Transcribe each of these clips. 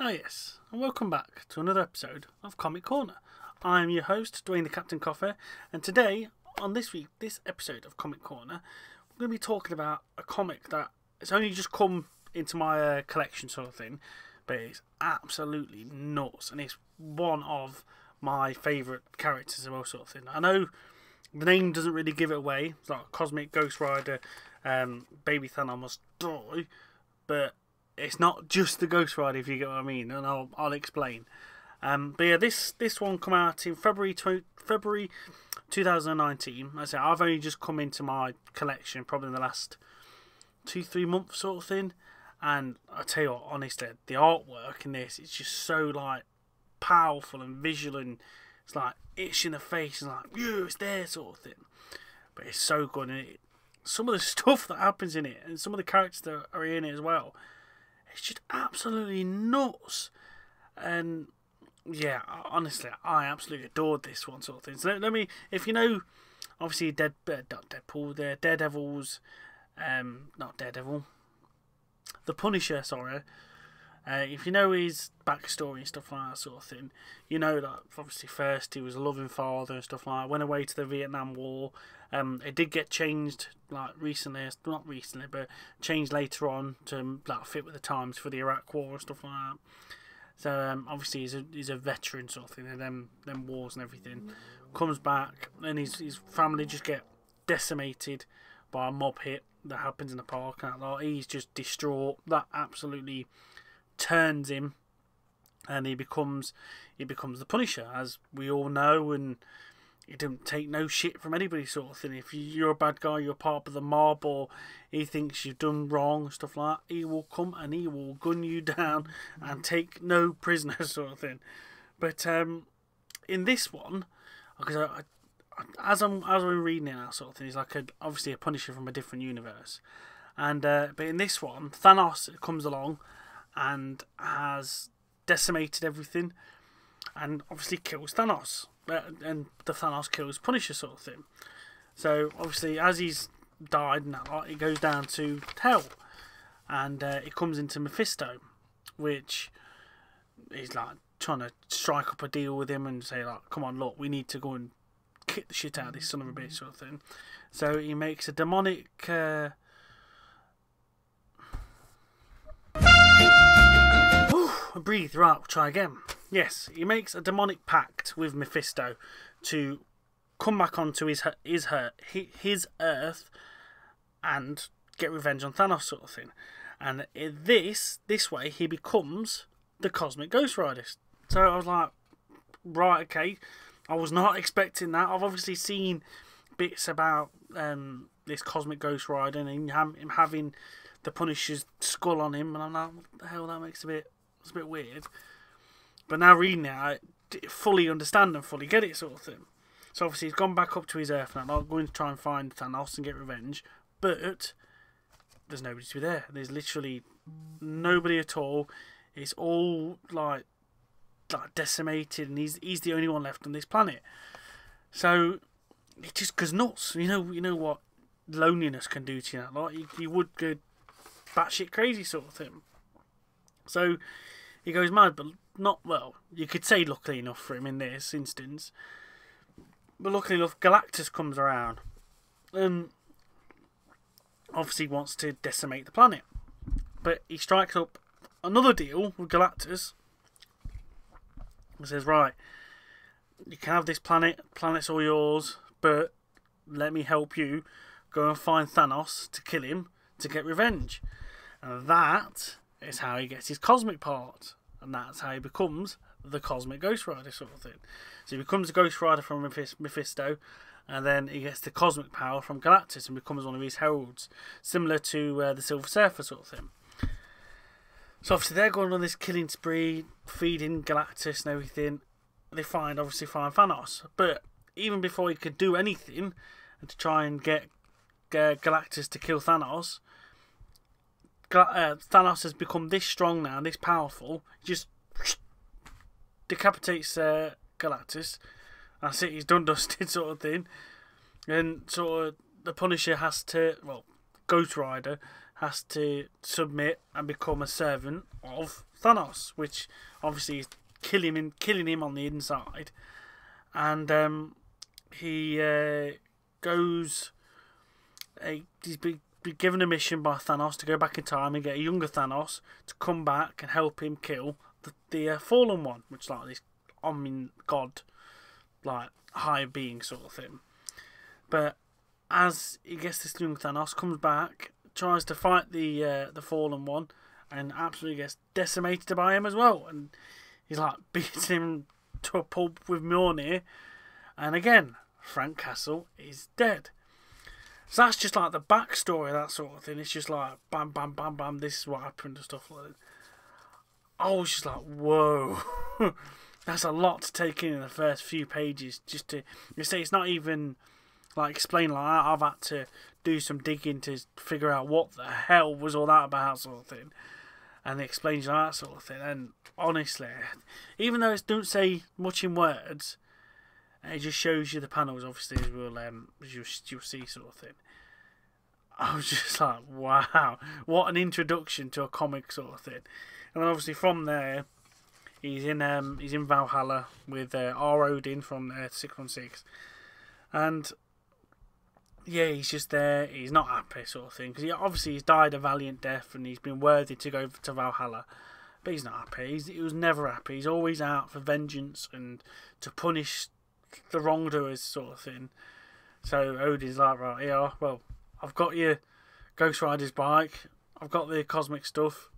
Ah yes, and welcome back to another episode of Comic Corner. I'm your host, Dwayne the Captain Coffee, and today, on this episode of Comic Corner, we're going to be talking about a comic that it's only just come into my collection sort of thing, but it's absolutely nuts, and it's one of my favourite characters and all sort of thing. I know the name doesn't really give it away, it's like Cosmic Ghostrider, Baby Thanos Must Die, but it's not just the Ghost Rider, if you get what I mean, and I'll explain. But yeah, this one come out in February 2019. I say I've only just come into my collection probably in the last 2-3 months sort of thing, and I tell you what, honestly, the artwork in this is just so like powerful and visual, and it's like itch in the face and like yeah, it's there sort of thing. But it's so good, and some of the stuff that happens in it, and some of the characters that are in it as well. It's just absolutely nuts, and yeah, honestly, I absolutely adored this one sort of thing. So let me, if you know, obviously Deadpool, the Daredevil's, not Daredevil, the Punisher, sorry. If you know his backstory and stuff like that sort of thing, you know that obviously first he was a loving father and stuff like that, went away to the Vietnam War. It did get changed like recently, not recently, but changed later on to like fit with the times for the Iraq War and stuff like that. So obviously he's a veteran sort of thing of them wars and everything. Comes back and his family just get decimated by a mob hit that happens in the park and that lot. He's just distraught. That absolutely turns him, and he becomes the Punisher, as we all know, and he don't take no shit from anybody sort of thing. If you're a bad guy, you're part of the mob, or he thinks you've done wrong and stuff like that, he will come and he will gun you down and take no prisoners sort of thing. But in this one, because as I'm reading it, that sort of thing, he's like obviously a Punisher from a different universe, and but in this one, Thanos comes along and has decimated everything, and obviously kills Thanos, and the Thanos kills Punisher sort of thing. So obviously, as he's died and that lot, it goes down to hell, and it comes into Mephisto, which is like trying to strike up a deal with him and say like, come on, look, we need to go and kick the shit out of this son of a bitch sort of thing. So he makes a demonic breathe, right, we'll try again. Yes, he makes a demonic pact with Mephisto to come back onto his Earth and get revenge on Thanos sort of thing. And this way he becomes the Cosmic Ghostrider. So I was like, right, okay, I was not expecting that. I've obviously seen bits about this Cosmic Ghostrider and him having the Punisher's skull on him, and I'm like, what the hell, that makes it's a bit weird. But now reading it, I fully understand and fully get it sort of thing. So obviously he's gone back up to his Earth now, going to try and find Thanos and get revenge. But there's nobody to be there. There's literally nobody at all. It's all like decimated, and he's the only one left on this planet. So it just goes nuts. You know what loneliness can do to you. Like you would go batshit crazy sort of thing. So he goes mad, but not, well, you could say luckily enough for him in this instance. But luckily enough, Galactus comes around and obviously wants to decimate the planet. But he strikes up another deal with Galactus and says, right, you can have this planet's all yours, but let me help you go and find Thanos to kill him to get revenge. And that is how he gets his cosmic part, and that's how he becomes the Cosmic Ghostrider sort of thing. So he becomes a Ghostrider from Mephisto, and then he gets the cosmic power from Galactus and becomes one of his heralds, similar to the Silver Surfer sort of thing. So obviously they're going on this killing spree, feeding Galactus and everything. They obviously find Thanos, but even before he could do anything to try and get Galactus to kill Thanos, Thanos has become this strong now, this powerful. He just decapitates Galactus. That's it, he's done dusted sort of thing. And sort of the Punisher has to, well, Ghost Rider has to submit and become a servant of Thanos, which obviously is killing him on the inside. And he goes. He's been given a mission by Thanos to go back in time and get a younger Thanos to come back and help him kill the fallen one, which is like this god, like high being sort of thing. But as he gets this young Thanos, comes back, tries to fight the fallen one, and absolutely gets decimated by him as well. And he's like beating him to a pulp with Mjolnir. And again, Frank Castle is dead. So that's just like the backstory of that sort of thing. It's just like bam, bam, bam, bam. This is what happened and stuff like that. I was just like, whoa, that's a lot to take in the first few pages. Just to, you say, it's not even like explain like that. I've had to do some digging to figure out what the hell was all that about, sort of thing. And it explains like that sort of thing. And honestly, even though it don't say much in words, it just shows you the panels, obviously, as we'll you'll see, sort of thing. I was just like, wow, what an introduction to a comic, sort of thing. And then obviously from there, he's in Valhalla with R. Odin from 616, and yeah, he's just there. He's not happy, sort of thing, because obviously he's died a valiant death and he's been worthy to go to Valhalla, but he's not happy. He was never happy. He's always out for vengeance and to punish the wrongdoers, sort of thing. So Odin's like, right, yeah, well, I've got your Ghost Rider's bike, I've got the cosmic stuff,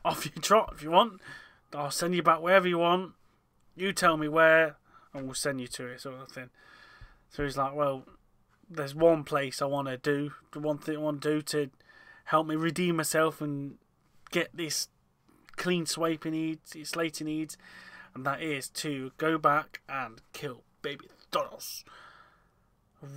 off you trot if you want, I'll send you back wherever you want, you tell me where and we'll send you to it, sort of thing. So he's like, well, there's one place I want to do, the one thing I want to do to help me redeem myself and get this clean slate he needs, and that is to go back and kill baby Thanos.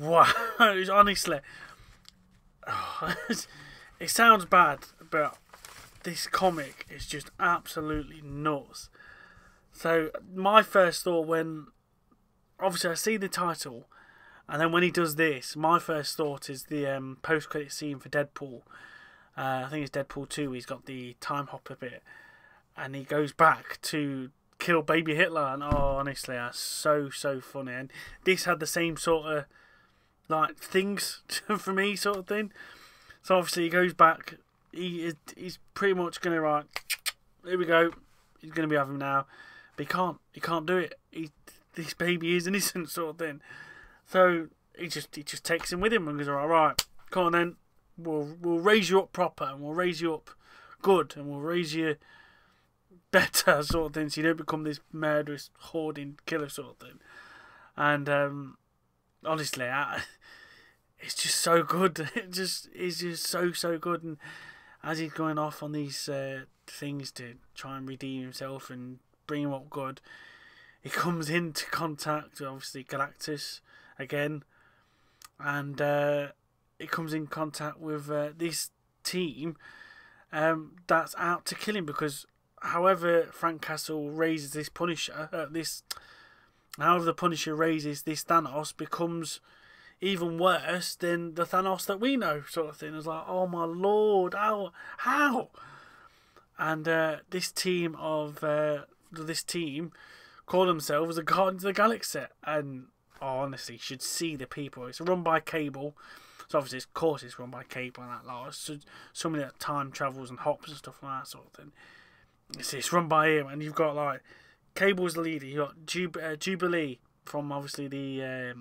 Wow, honestly, it sounds bad, but this comic is just absolutely nuts. So my first thought, when obviously I see the title, and then when he does this, my first thought is the post-credit scene for Deadpool. I think it's Deadpool 2. He's got the time hopper bit, and he goes back to kill baby Hitler, and oh, honestly, that's so funny. And this had the same sort of like things for me, sort of thing. So obviously he goes back. He's pretty much gonna, right, here we go. He's gonna be having him now, but he can't do it. This baby is innocent, sort of thing. So he just takes him with him and goes, all right, come on then. We'll raise you up proper, and we'll raise you up good, and we'll raise you better, sort of thing, so you don't become this murderous, hoarding killer, sort of thing. And honestly, it's just so good. It's just so good. And as he's going off on these things to try and redeem himself and bring him up good, he comes into contact with, obviously, Galactus again, and he comes in contact with this team that's out to kill him, because however Frank Castle raises this Punisher, however the Punisher raises this Thanos, becomes even worse than the Thanos that we know, sort of thing. It's like, oh my lord, how? And this team call themselves the Guardians of the Galaxy, and honestly, you should see the people. It's run by Cable, so obviously, of course, it's run by Cable and that lot. So somebody that time travels and hops and stuff like that, sort of thing. It's run by him, and you've got like Cable's the leader. You got Jubilee from obviously the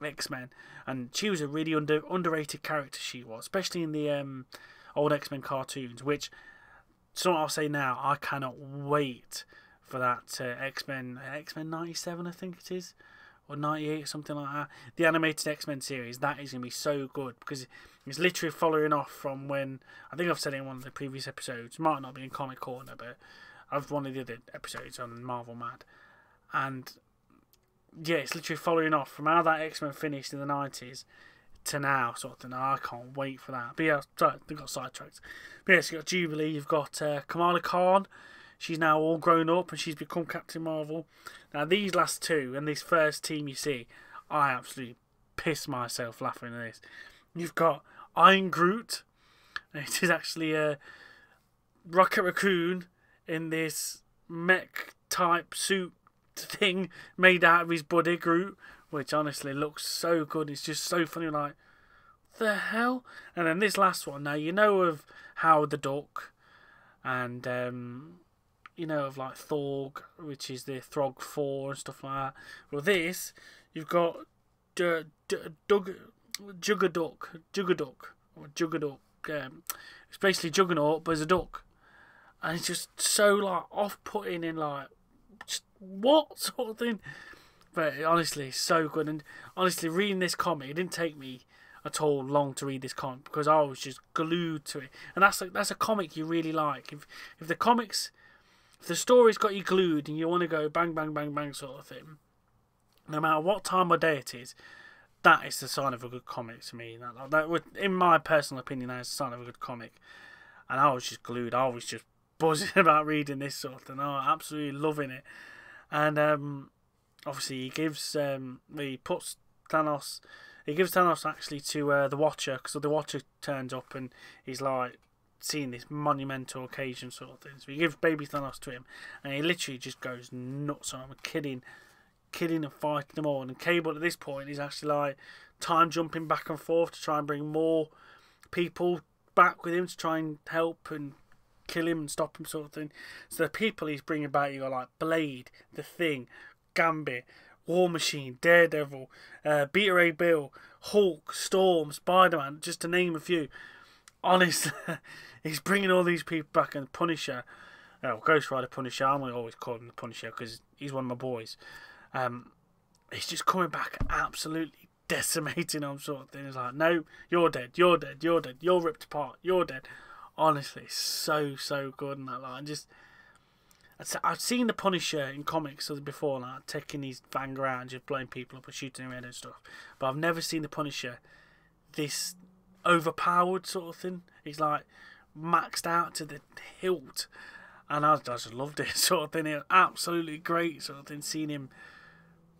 X-Men, and she was a really underrated character. She was, especially in the old X-Men cartoons, which something I'll say now, I cannot wait for that X-Men 97, I think it is, or 98, something like that. The animated X-Men series, that is going to be so good, because it's literally following off from when, I think I've said it in one of the previous episodes, might not be in Comic Corner, but I've one of the other episodes on Marvel Mad, and yeah, it's literally following off from how that X-Men finished in the 90s to now, sort of thing. I can't wait for that. But yeah, sorry, they got sidetracked. But yes, you've got Jubilee, you've got Kamala Khan. She's now all grown up and she's become Captain Marvel. Now, these last two and this first team you see, I absolutely piss myself laughing at this. You've got Iron Groot. It is actually Rocket Raccoon in this mech type suit thing made out of his body, Groot, which honestly looks so good. It's just so funny, like, the hell? And then this last one, now you know of Howard the Duck, and you know of like Thorg, which is the Throg 4 and stuff like that. Well, this, you've got Juggerduck, or Juggerduck. It's basically Juggernaut, but as a duck, and it's just so like off-putting and like, just, what sort of thing. But honestly, it's so good. And honestly, reading this comic, it didn't take me at all long to read this comic because I was just glued to it. And that's a comic you really like. If the story's got you glued and you want to go bang bang bang bang sort of thing, no matter what time of day it is, that is the sign of a good comic to me. That would, in my personal opinion, that is the sign of a good comic. And I was just glued. I was just buzzing about reading this sort of thing. I was absolutely loving it. And obviously he gives Thanos actually to the Watcher, because the Watcher turns up and he's like seeing this monumental occasion sort of thing. So he gives baby Thanos to him, and he literally just goes nuts on him, killing and fighting them all. And Cable at this point is actually like time jumping back and forth to try and bring more people back with him to try and help and kill him and stop him sort of thing. So the people he's bringing back, you got like Blade, The Thing, Gambit, War Machine, Daredevil, Beta Ray Bill, Hulk, Storm, Spider-Man, just to name a few. Honestly, he's bringing all these people back. And Punisher, Ghost Rider Punisher, I'm going to always call him the Punisher because he's one of my boys. He's just coming back absolutely decimating them sort of thing. It's like, no, you're dead, you're dead, you're dead, you're ripped apart, you're dead. Honestly, so good in that line. Just, I've seen the Punisher in comics before, like taking his Vanger out and just blowing people up and shooting them in and stuff. But I've never seen the Punisher this overpowered sort of thing. He's like maxed out to the hilt, and I just loved it sort of thing. It was absolutely great sort of thing. Seeing him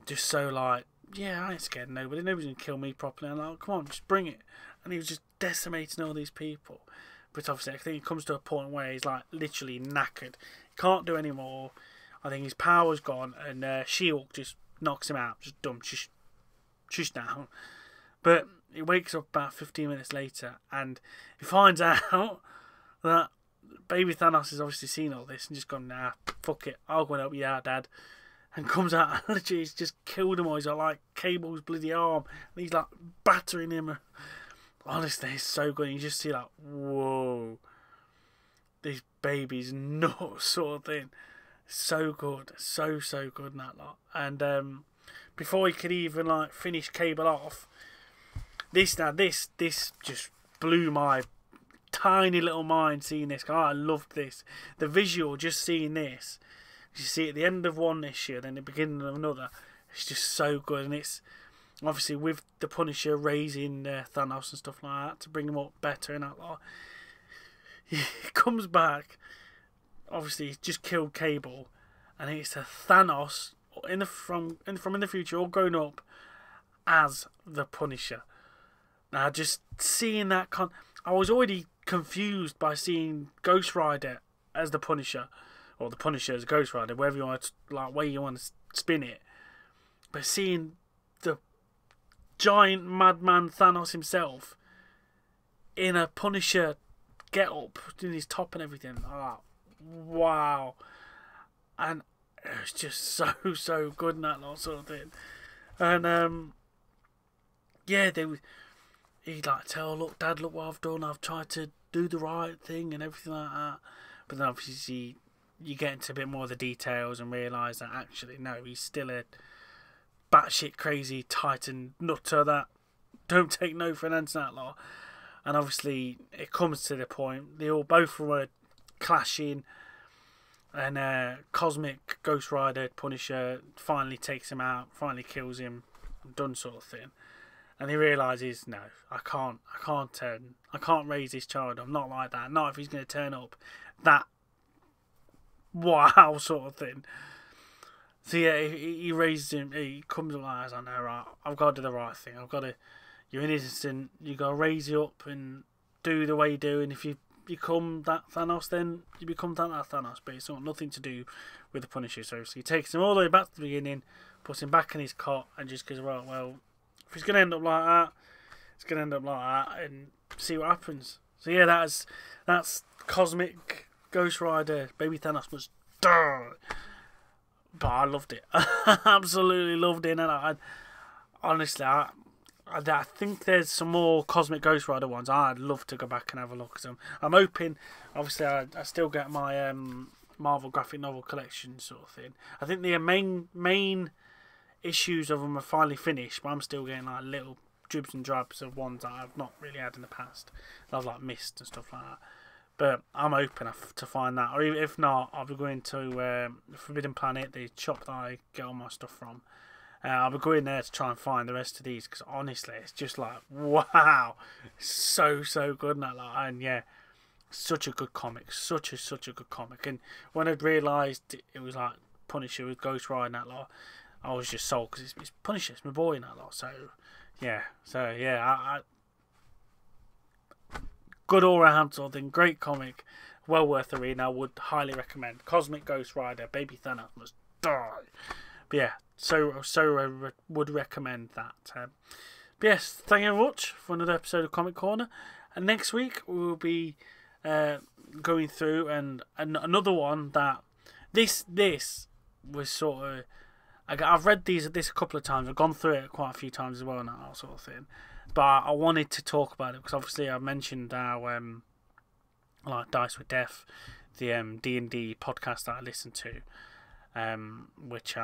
just so like, yeah, I ain't scared of nobody. Nobody's gonna kill me properly. I'm like, come on, just bring it. And he was just decimating all these people. But obviously, I think it comes to a point where he's like literally knackered. He can't do any more. I think his power's gone, and She-Hulk just knocks him out. Just dumb, shush down. But he wakes up about 15 minutes later, and he finds out that baby Thanos has obviously seen all this and just gone, nah, fuck it, I'll go and help you out, Dad. And comes out and literally he's just killed him all. He's got like Cable's bloody arm, and he's like battering him. Honestly, it's so good. You just see like, whoa, this baby's nuts sort of thing. So good, so good in that lot. And before he could even like finish Cable off, this just blew my tiny little mind seeing this. I loved this. The visual, just seeing this. You see at the end of one issue, then the beginning of another. It's just so good, and it's obviously with the Punisher raising Thanos and stuff like that to bring him up better and that lot. He comes back. Obviously, he's just killed Cable, and it's a Thanos from the future, all grown up as the Punisher. Now, just seeing that, I was already confused by seeing Ghost Rider as the Punisher, or the Punisher as Ghost Rider, wherever you want to, like, way you want to spin it. But seeing the giant madman Thanos himself in a Punisher get-up, in his top and everything, wow. And it was just so good in that lot sort of thing. And yeah, he'd like tell, look, Dad, look what I've done. I've tried to do the right thing and everything like that. But then obviously you get into a bit more of the details and realise that actually no, he's still a batshit crazy Titan nutter that don't take no for an answer that lot. And obviously it comes to the point they all both were clashing, and Cosmic Ghostrider Punisher finally takes him out, finally kills him, done sort of thing. And he realises, no, I can't raise this child. I'm not like that. Not if he's going to turn up that wow sort of thing. So yeah, he raises him. He comes alive. I know, right? I've got to do the right thing. You're innocent. You got to raise you up and do the way you do. And if you become that Thanos, then you become that Thanos. But it's got nothing to do with the Punisher. So he takes him all the way back to the beginning, puts him back in his cot, and just goes, well, if he's going to end up like that, it's going to end up like that, and see what happens. So yeah, that's Cosmic Ghostrider, Baby Thanos Must Die. But I loved it. I absolutely loved it, and I honestly, I think there's some more Cosmic Ghostrider ones. I'd love to go back and have a look at them. I'm hoping, obviously, I still get my Marvel graphic novel collection sort of thing. I think the main issues of them are finally finished, but I'm still getting like little dribs and drabs of ones that I've not really had in the past. That I've like missed and stuff like that. But I'm hoping to find that, or if not, I'll be going to Forbidden Planet, the shop that I get all my stuff from. I'll be going there to try and find the rest of these, because honestly, it's just like, wow, so good. And yeah, such a good comic, such a good comic. And when I realised it was like Punisher with Ghostrider and that lot, I was just sold, because it's Punisher, it's my boy and that lot. So yeah, I good all round sort of thing, great comic, well worth the read. I would highly recommend Cosmic Ghostrider, Baby Thanos Must Die. But yeah, so I would recommend that. But yes, thank you very much for another episode of Comic Corner. And next week we will be going through and another one that this was sort of. I've read this a couple of times. I've gone through it quite a few times as well, and that sort of thing. But I wanted to talk about it because obviously I mentioned our like Dice with Death, the D&D podcast that I listen to, which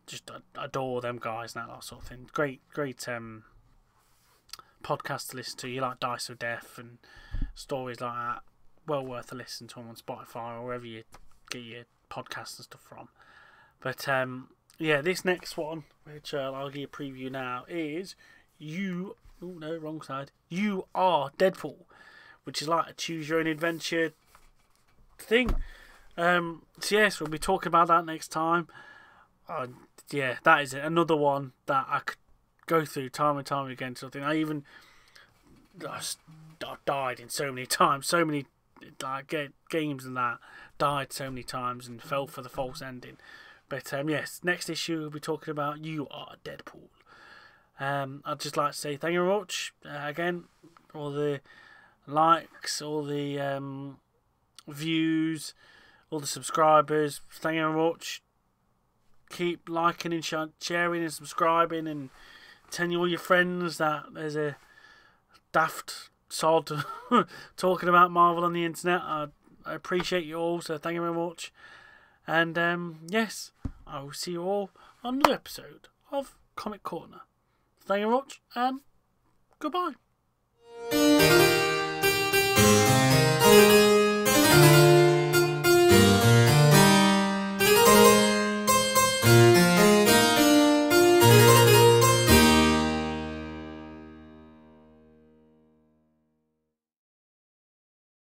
just adore them guys and that sort of thing. Great podcast to listen to. You like Dice with Death and stories like that. Well worth a listen to them on Spotify or wherever you get your podcasts and stuff from. But yeah, this next one, which I'll give you a preview now, is You Are Deadpool, which is like a choose your own adventure thing. So yes, we'll be talking about that next time. Yeah, that is another one that I could go through time and time again. Something I died in so many times, so many like games and that died so many times and fell for the false ending. But yes, next issue we'll be talking about You Are Deadpool. I'd just like to say thank you very much again, all the likes, all the views, all the subscribers. Thank you very much. Keep liking and sharing and subscribing and telling all your friends that there's a daft sod talking about Marvel on the internet. I appreciate you all, so thank you very much. And yes, I will see you all on another episode of Comic Corner. Thank you very much, and goodbye.